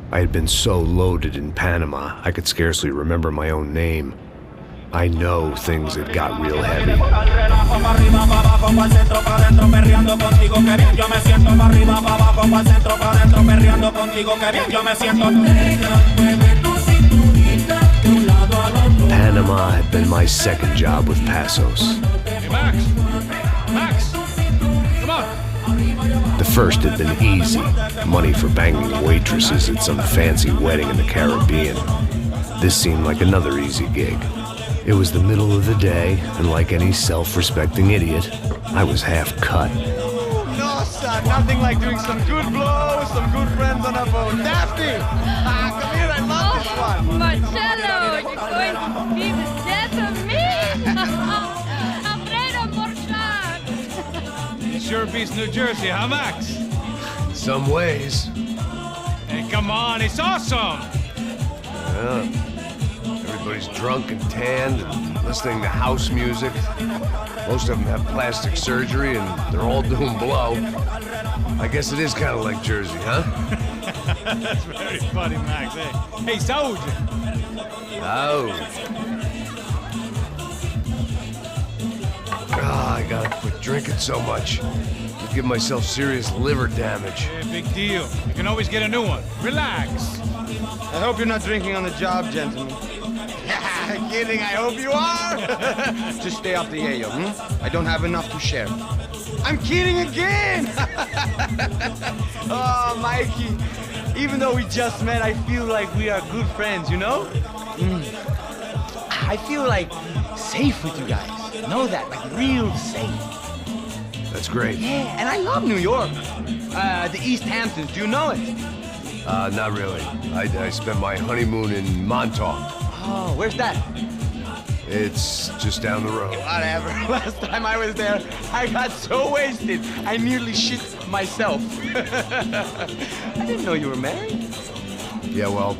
I had been so loaded in Panama, I could scarcely remember my own name. I know things had got real heavy. Panama had been my second job with Passos. Hey, Max! Max! Come on! The first had been easy, money for banging waitresses at some fancy wedding in the Caribbean. This seemed like another easy gig. It was the middle of the day, and like any self-respecting idiot, I was half cut. No, son, nothing like doing some good blows, some good friends on a boat. Daphne! Come here, I love this one. Marcello, you're going to be the death of me? Alfredo Borchardt. Sure beats New Jersey, huh, Max? Some ways. Hey, come on, it's awesome! Yeah. Everybody's drunk and tanned and listening to house music. Most of them have plastic surgery and they're all doing blow. I guess it is kind of like Jersey, huh? That's very funny, Max. Hey, Saúde! Oh. I gotta quit drinking so much. I'll give myself serious liver damage. Hey, big deal. You can always get a new one. Relax. I hope you're not drinking on the job, gentlemen. Kidding, I hope you are. Just stay off the yayo, I don't have enough to share. I'm kidding again! Oh, Mikey, even though we just met, I feel like we are good friends, you know? I feel like safe with you guys. Know that, like real safe. That's great. Yeah, and I love New York. The East Hamptons, do you know it? Not really. I spent my honeymoon in Montauk. Oh, where's that? It's just down the road. Whatever. Last time I was there, I got so wasted, I nearly shit myself. I didn't know you were married. Yeah, well,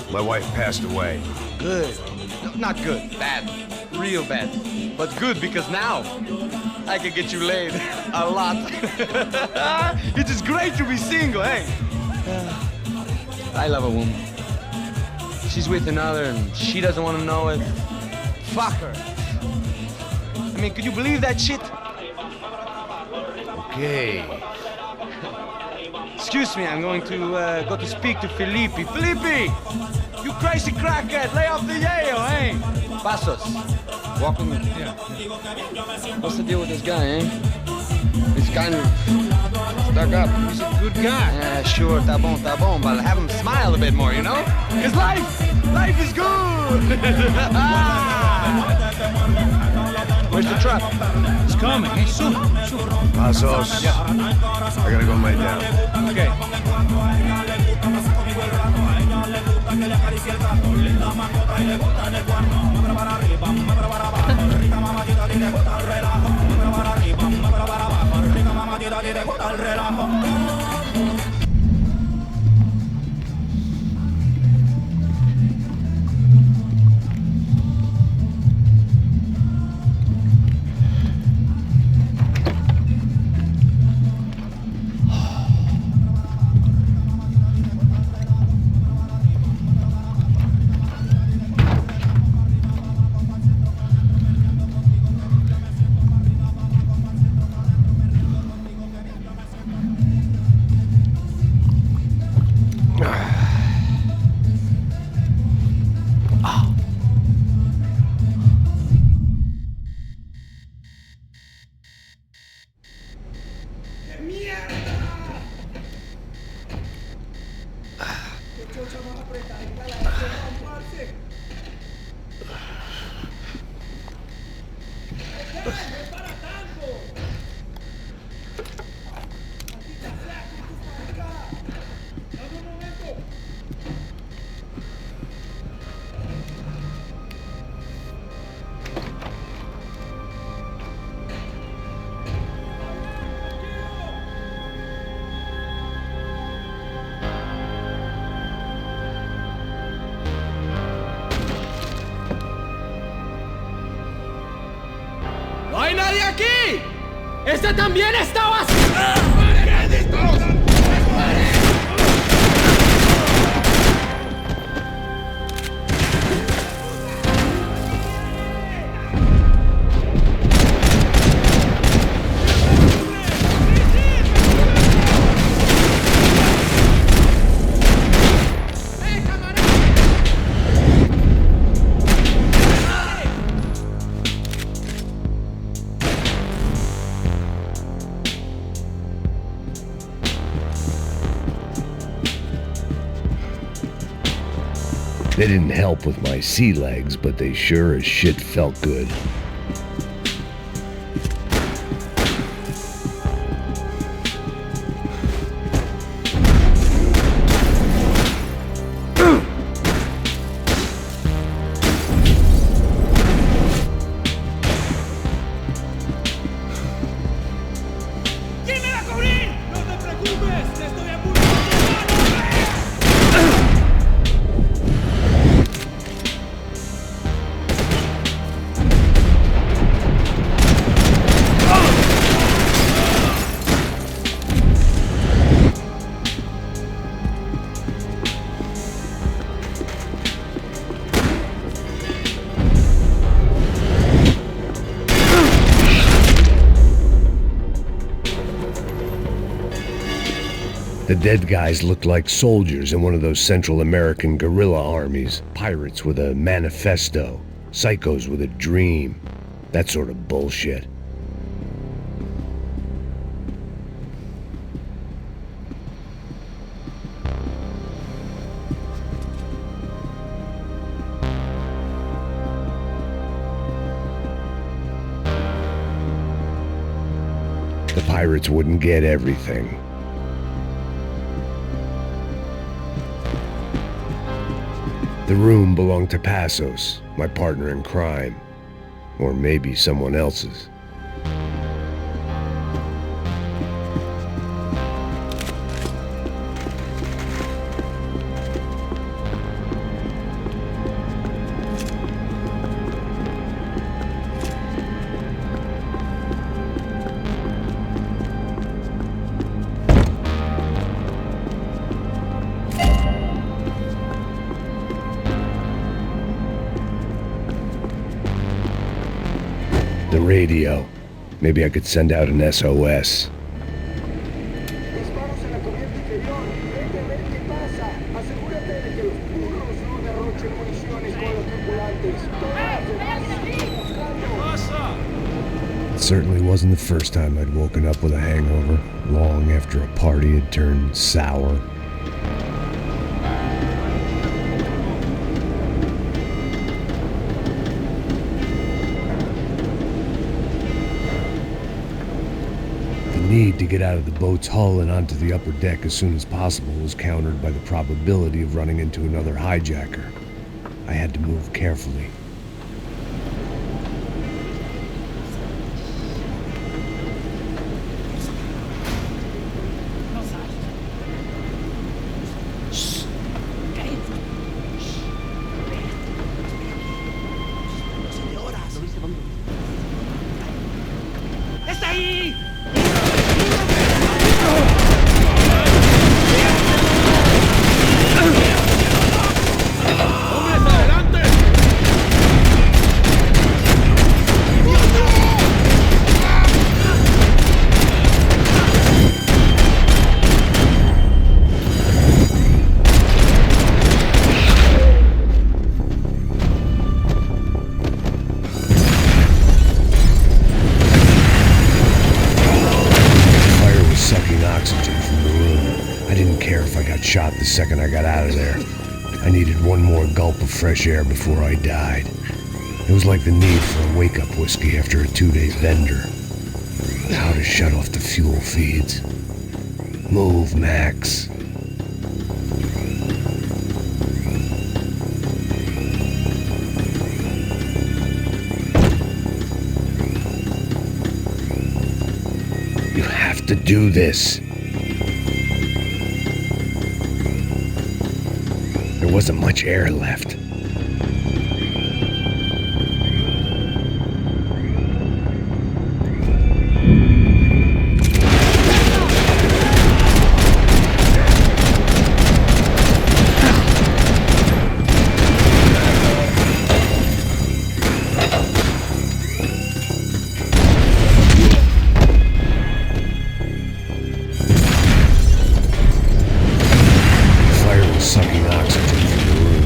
my wife passed away. Good. No, not good. Bad. Real bad. But good because now I can get you laid a lot. It is great to be single, hey? I love a woman. She's with another and she doesn't want to know it. Fuck her. I mean, could you believe that shit? Okay. Excuse me, I'm going to go to speak to Felipe. Felipe! You crazy crackhead, lay off the yayo, hey? Passos, walk with me. Yeah. What's the deal with this guy, eh? He's kind of stuck up. He's a good guy. Yeah, sure, tá bom, but have him smile a bit more, you know? Because life is good! Where's the truck? It's coming. Hey, soon. Passos. Yeah. I gotta go lay down. Okay. ¡No hay nadie aquí! ¡Este también está vacío! They didn't help with my sea legs, but they sure as shit felt good. The dead guys looked like soldiers in one of those Central American guerrilla armies. Pirates with a manifesto. Psychos with a dream. That sort of bullshit. The pirates wouldn't get everything. The room belonged to Passos, my partner in crime. Or maybe someone else's. The radio. Maybe I could send out an SOS. It certainly wasn't the first time I'd woken up with a hangover, long after a party had turned sour. The need to get out of the boat's hull and onto the upper deck as soon as possible was countered by the probability of running into another hijacker. I had to move carefully. ¡Está ahí! ¡Hombres, adelante! Oxygen from the room. I didn't care if I got shot the second I got out of there. I needed one more gulp of fresh air before I died. It was like the need for a wake-up whiskey after a 2-day bender. How to shut off the fuel feeds. Move, Max. You have to do this. There wasn't much air left. Sucking oxygen from the room.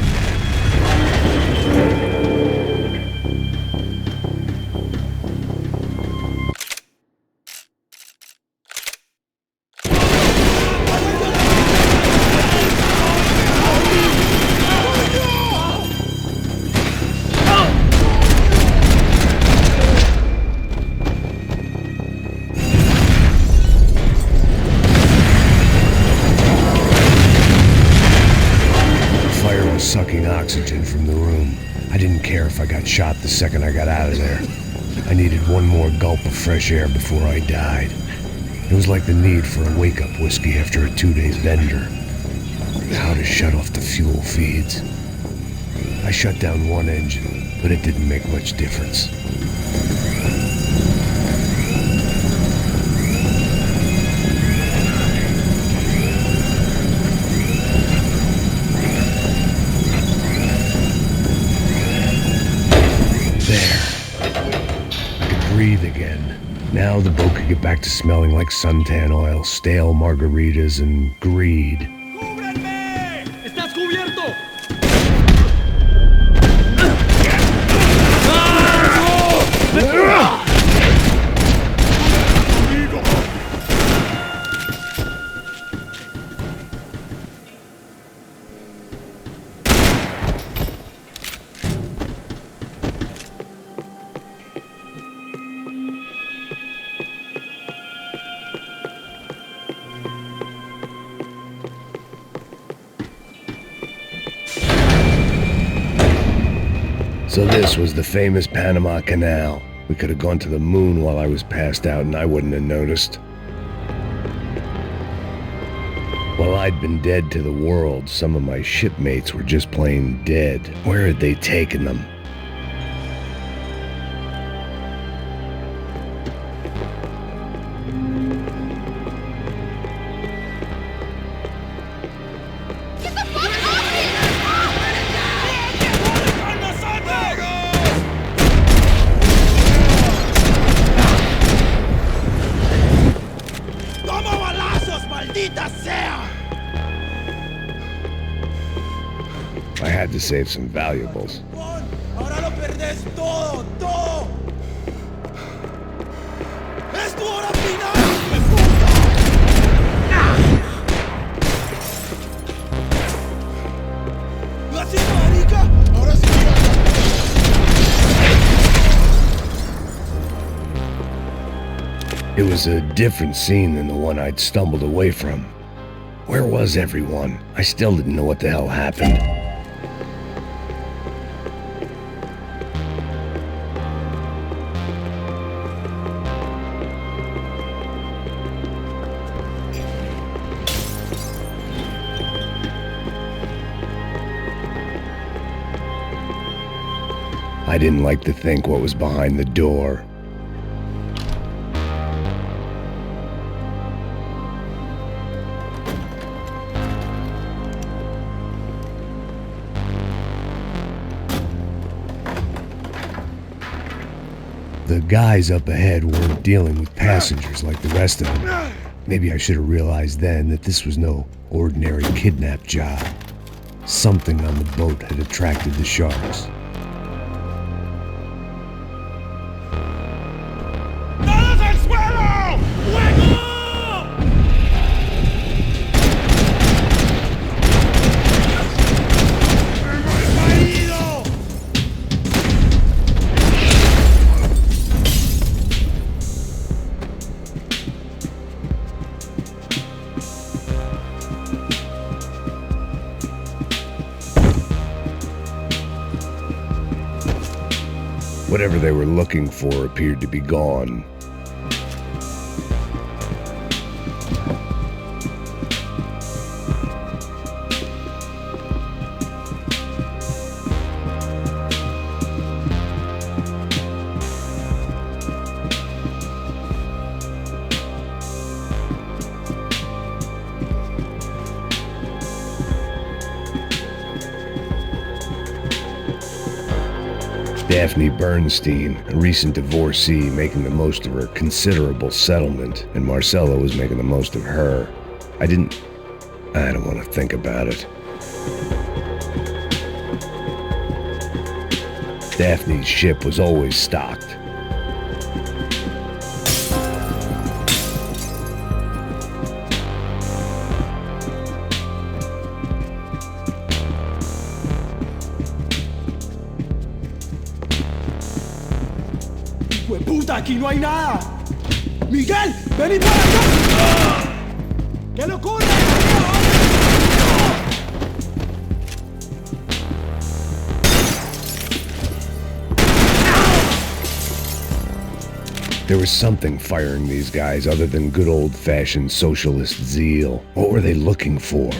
was sucking oxygen from the room. I didn't care if I got shot the second I got out of there. I needed one more gulp of fresh air before I died. It was like the need for a wake-up whiskey after a 2-day bender. How to shut off the fuel feeds. I shut down one engine, but it didn't make much difference. Breathe again. Now the boat could get back to smelling like suntan oil, stale margaritas, and greed. ¡Cúbranme! ¡Estás cubierto! So this was the famous Panama Canal. We could have gone to the moon while I was passed out and I wouldn't have noticed. While I'd been dead to the world, some of my shipmates were just plain dead. Where had they taken them? I had to save some valuables. Ahora lo perdés todo, todo. Es tu hora final, hijo de puta. Así, marica. Ahora sí. It was a different scene than the one I'd stumbled away from. Where was everyone? I still didn't know what the hell happened. I didn't like to think what was behind the door. The guys up ahead weren't dealing with passengers like the rest of them. Maybe I should have realized then that this was no ordinary kidnap job. Something on the boat had attracted the sharks. ¡Todos al suelo! ¡Fuego! ¡Hemos caído! Whatever they were looking for appeared to be gone. Daphne Bernstein, a recent divorcee making the most of her considerable settlement, and Marcella was making the most of her. I don't want to think about it. Daphne's ship was always stocked. ¡Puta, aquí no hay nada! ¡Miguel, vení para acá! ¡Qué locura! There was something firing these guys other than good old-fashioned socialist zeal. What were they looking for?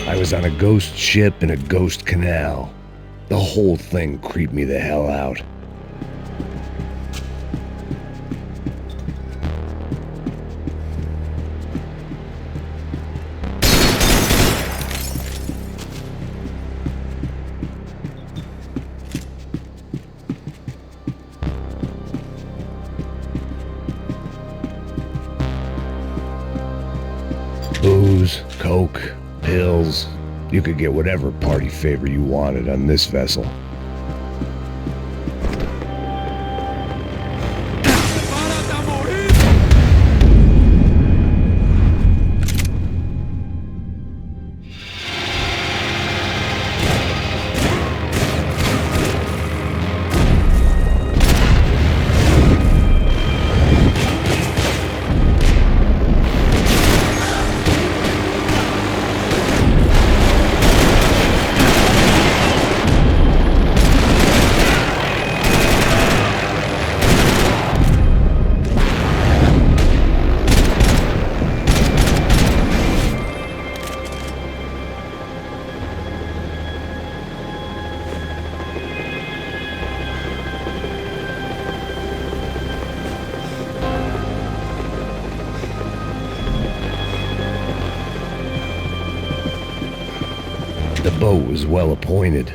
I was on a ghost ship in a ghost canal. The whole thing creeped me the hell out. Booze, coke, pills. You could get whatever party favor you wanted on this vessel. The boat was well appointed.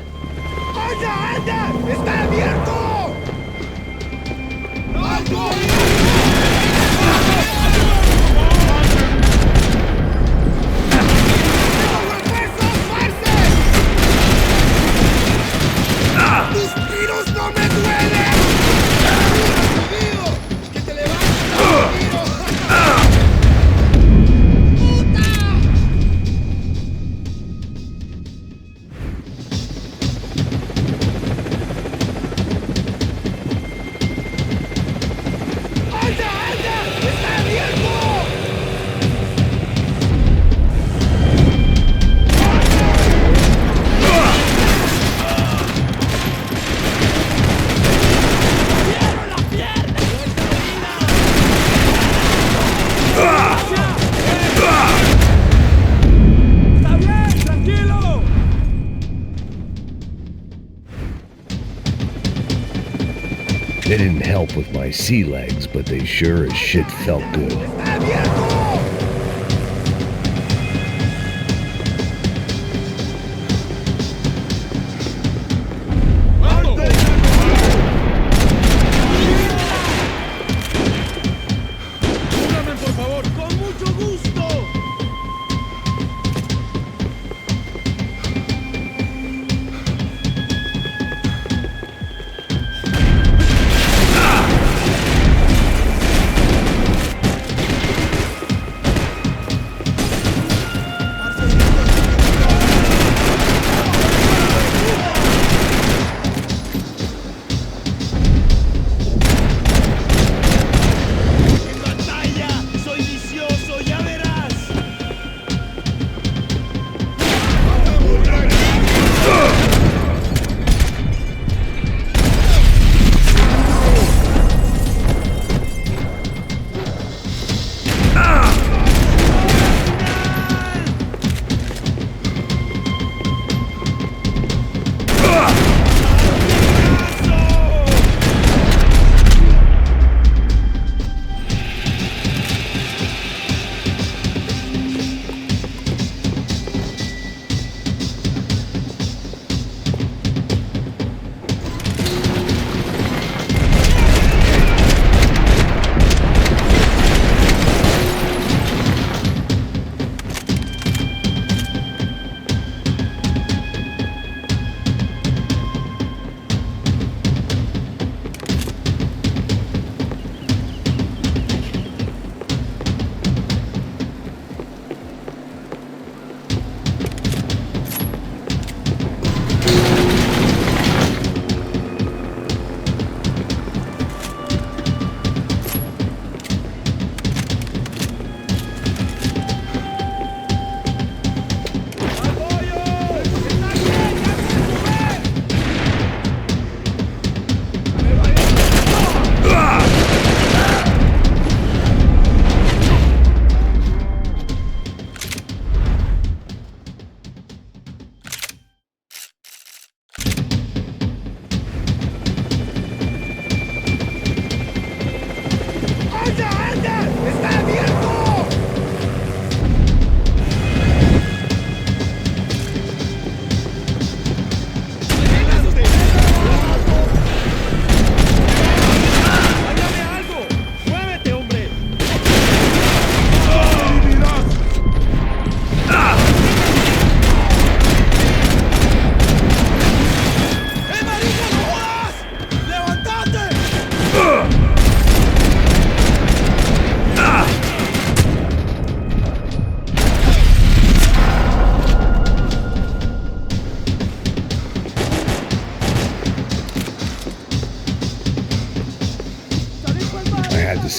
¡Anda, anda! ¡Está abierto! ¡Alto! ¡Tus tiros no me duelen! ¡Que te levantes! They didn't help with my sea legs, but they sure as shit felt good.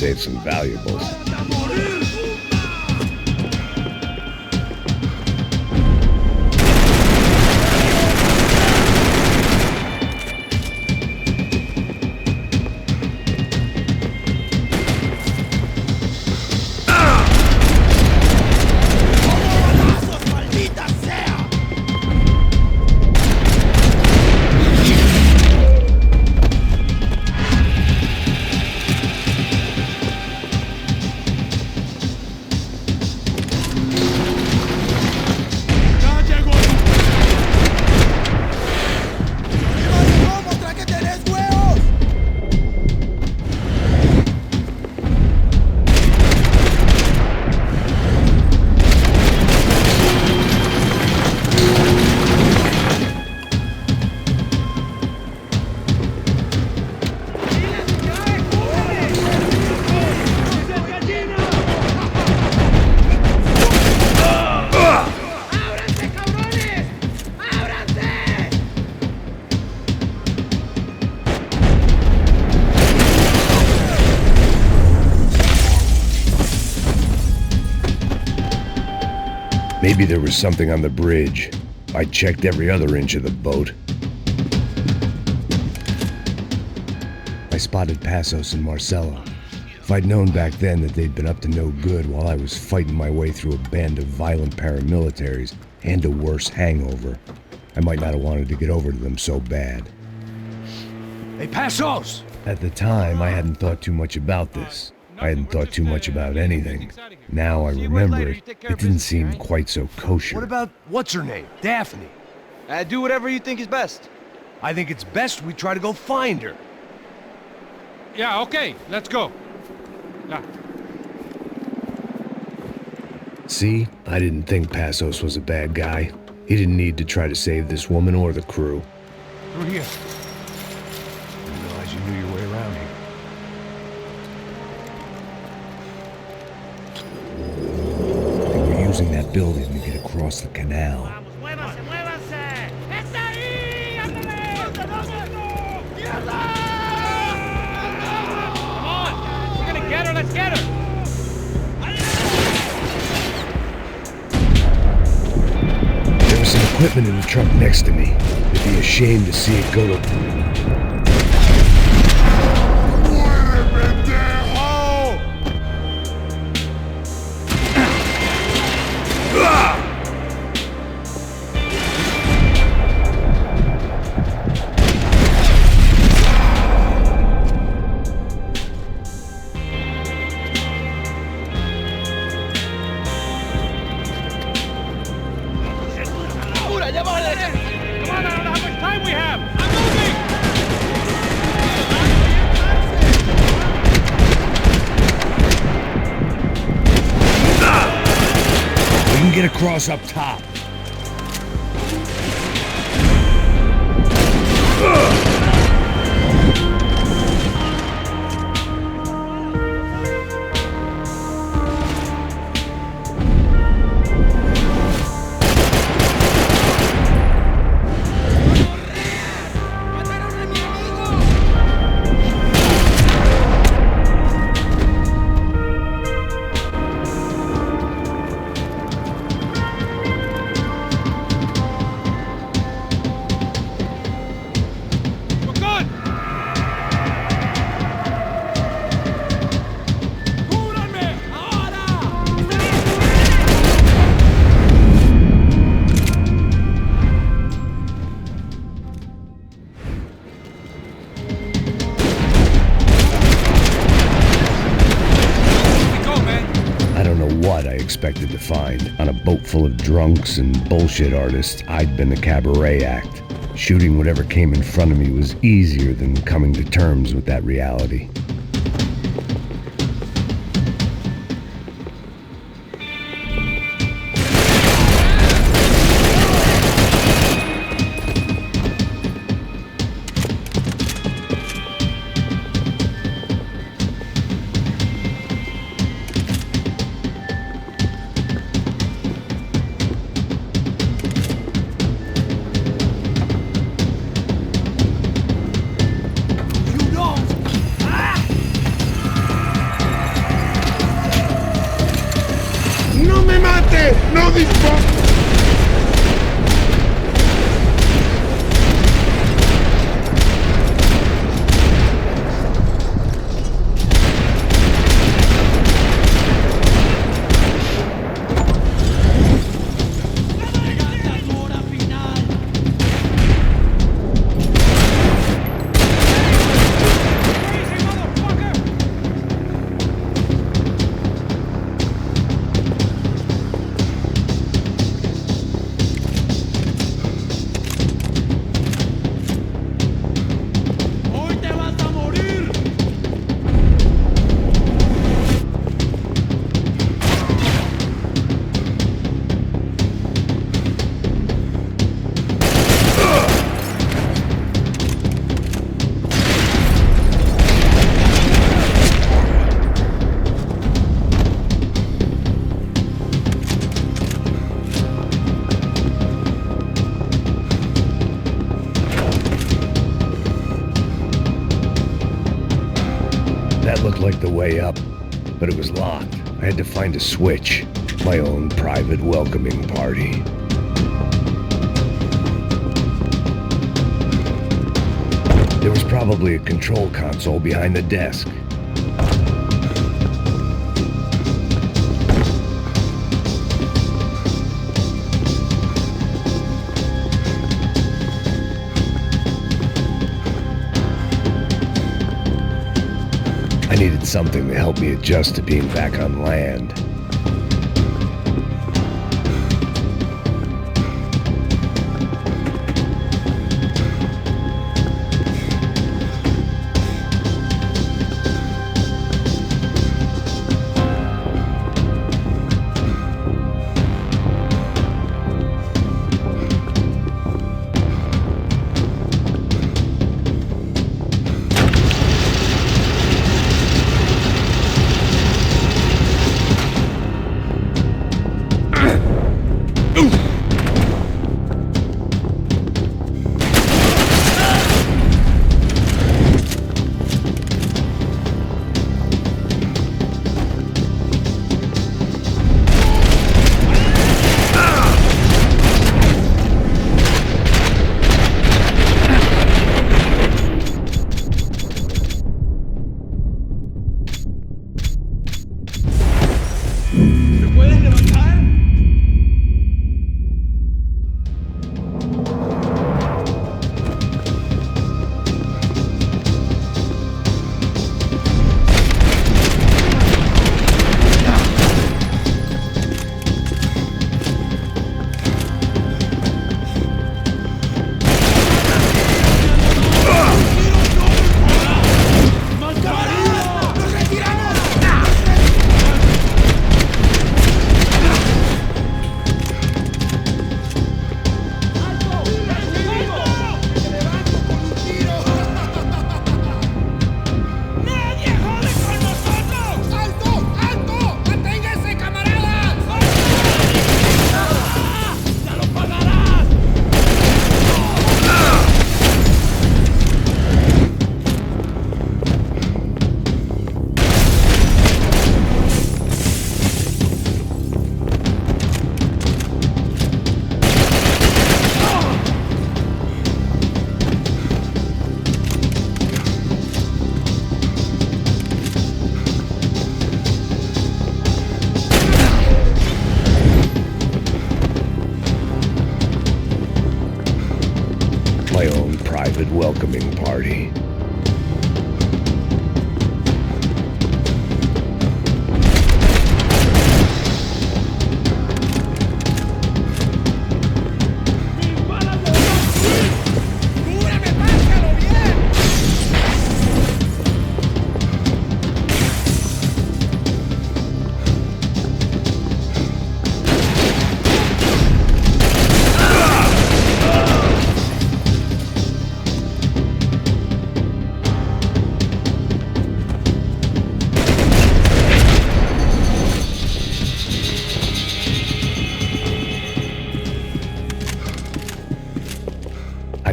save some valuables. Maybe there was something on the bridge. I checked every other inch of the boat. I spotted Passos and Marcelo. If I'd known back then that they'd been up to no good while I was fighting my way through a band of violent paramilitaries and a worse hangover, I might not have wanted to get over to them so bad. Hey, Passos! At the time, I hadn't thought too much about this. I hadn't thought too much about anything. Now I remember it didn't seem quite so kosher. What about what's-her-name? Daphne? Do whatever you think is best. I think it's best we try to go find her. Yeah, okay, let's go. Yeah. See, I didn't think Passos was a bad guy. He didn't need to try to save this woman or the crew. Through here. I didn't realize you knew your way around here. They were using that building to get across the canal. ¡Muévanse, muévanse! ¡Está ahí! ¡Ándale! Come on! We're gonna get her, let's get her! There was some equipment in the truck next to me. It'd be a shame to see it go to... Come on, I don't know how much time we have! I'm moving! We can get across up top. What I expected to find. On a boat full of drunks and bullshit artists, I'd been the cabaret act. Shooting whatever came in front of me was easier than coming to terms with that reality. That looked like the way up, but it was locked. I had to find a switch. My own private welcoming party. There was probably a control console behind the desk. I needed something to help me adjust to being back on land. My own private welcoming party.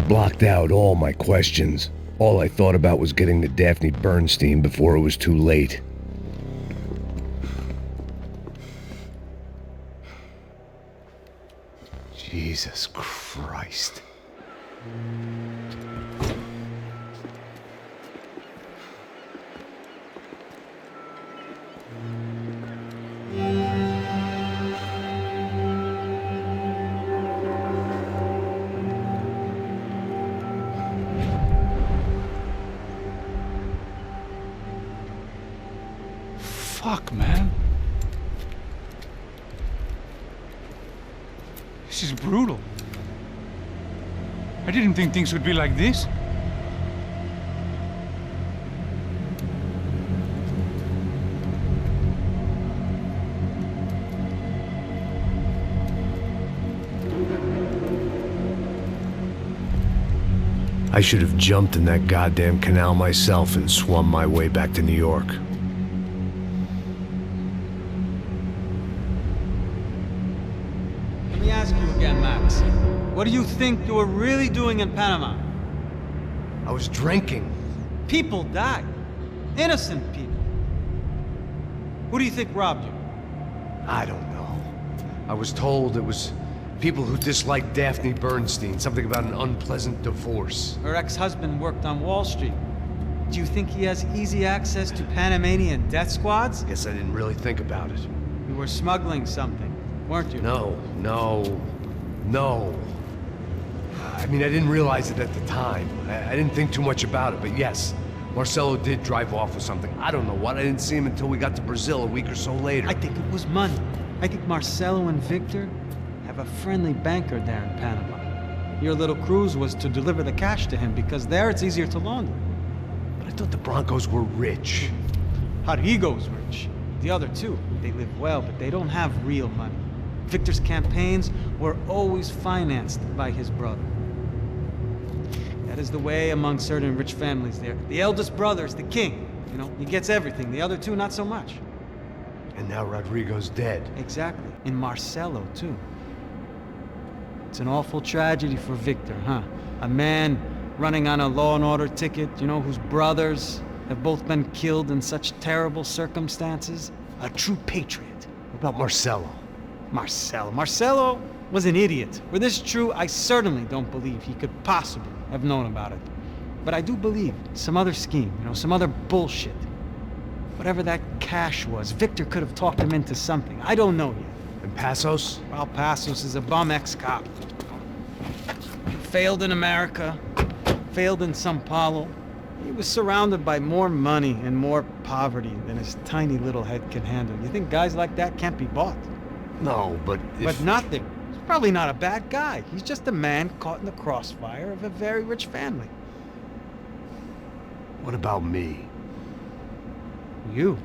Blocked out all my questions. All I thought about was getting to Daphne Bernstein before it was too late. Jesus Christ. Fuck, man. This is brutal. I didn't think things would be like this. I should have jumped in that goddamn canal myself and swum my way back to New York. Let me ask you again, Max. What do you think you were really doing in Panama? I was drinking. People died. Innocent people. Who do you think robbed you? I don't know. I was told it was people who disliked Daphne Bernstein, something about an unpleasant divorce. Her ex-husband worked on Wall Street. Do you think he has easy access to Panamanian death squads? Guess I didn't really think about it. You were smuggling something, weren't you? No. I mean, I didn't realize it at the time. I didn't think too much about it, but yes, Marcelo did drive off with something. I don't know what. I didn't see him until we got to Brazil a week or so later. I think it was money. I think Marcelo and Victor have a friendly banker there in Panama. Your little cruise was to deliver the cash to him because there it's easier to launder. But I thought the Broncos were rich. Rodrigo's rich. The other two, they live well, but they don't have real money. Victor's campaigns were always financed by his brother. That is the way among certain rich families there. The eldest brother is the king. You know, he gets everything. The other two, not so much. And now Rodrigo's dead. Exactly. And Marcelo, too. It's an awful tragedy for Victor, huh? A man running on a law and order ticket, you know, whose brothers have both been killed in such terrible circumstances. A true patriot. What about Marcelo? Marcelo was an idiot. Were this true, I certainly don't believe he could possibly have known about it. But I do believe some other scheme, you know, some other bullshit. Whatever that cash was, Victor could have talked him into something. I don't know yet. And Passos? Well, Passos is a bum ex-cop. Failed in America, failed in Sao Paulo. He was surrounded by more money and more poverty than his tiny little head can handle. You think guys like that can't be bought? No, but if... But nothing. He's probably not a bad guy. He's just a man caught in the crossfire of a very rich family. What about me? You.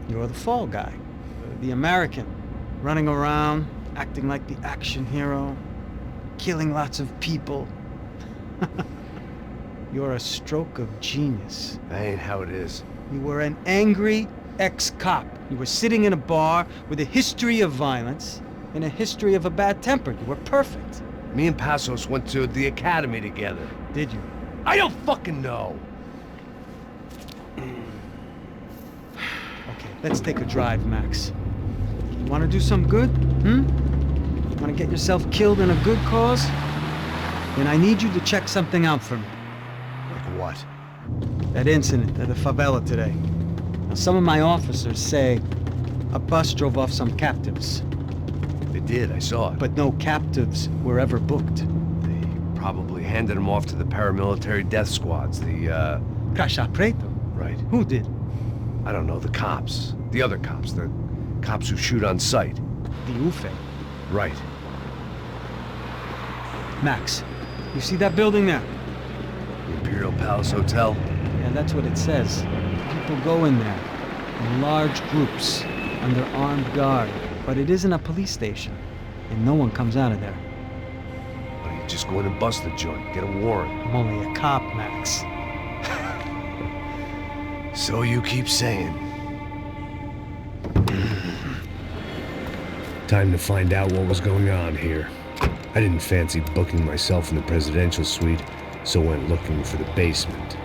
You're the fall guy. The American. Running around, acting like the action hero. Killing lots of people. You're a stroke of genius. That ain't how it is. You were an angry ex-cop. You were sitting in a bar with a history of violence and a history of a bad temper. You were perfect. Me and Passos went to the academy together. Did you? I don't fucking know. Okay, let's take a drive, Max. You want to do some good? Want to get yourself killed in a good cause? Then I need you to check something out for me. Like what? That incident at the favela today. Now, some of my officers say a bus drove off some captives. They did, I saw it. But no captives were ever booked. They probably handed them off to the paramilitary death squads, the, Caixa Preto? Right. Who did? I don't know, the cops. The other cops, the cops who shoot on sight. The UFE. Right. Max, you see that building there? The Imperial Palace Hotel? Yeah, that's what it says. People go in there in large groups under armed guard. But it isn't a police station, and no one comes out of there. Why don't you just go in and bust the joint, get a warrant? I'm only a cop, Max. So you keep saying. Time to find out what was going on here. I didn't fancy booking myself in the presidential suite, so went looking for the basement.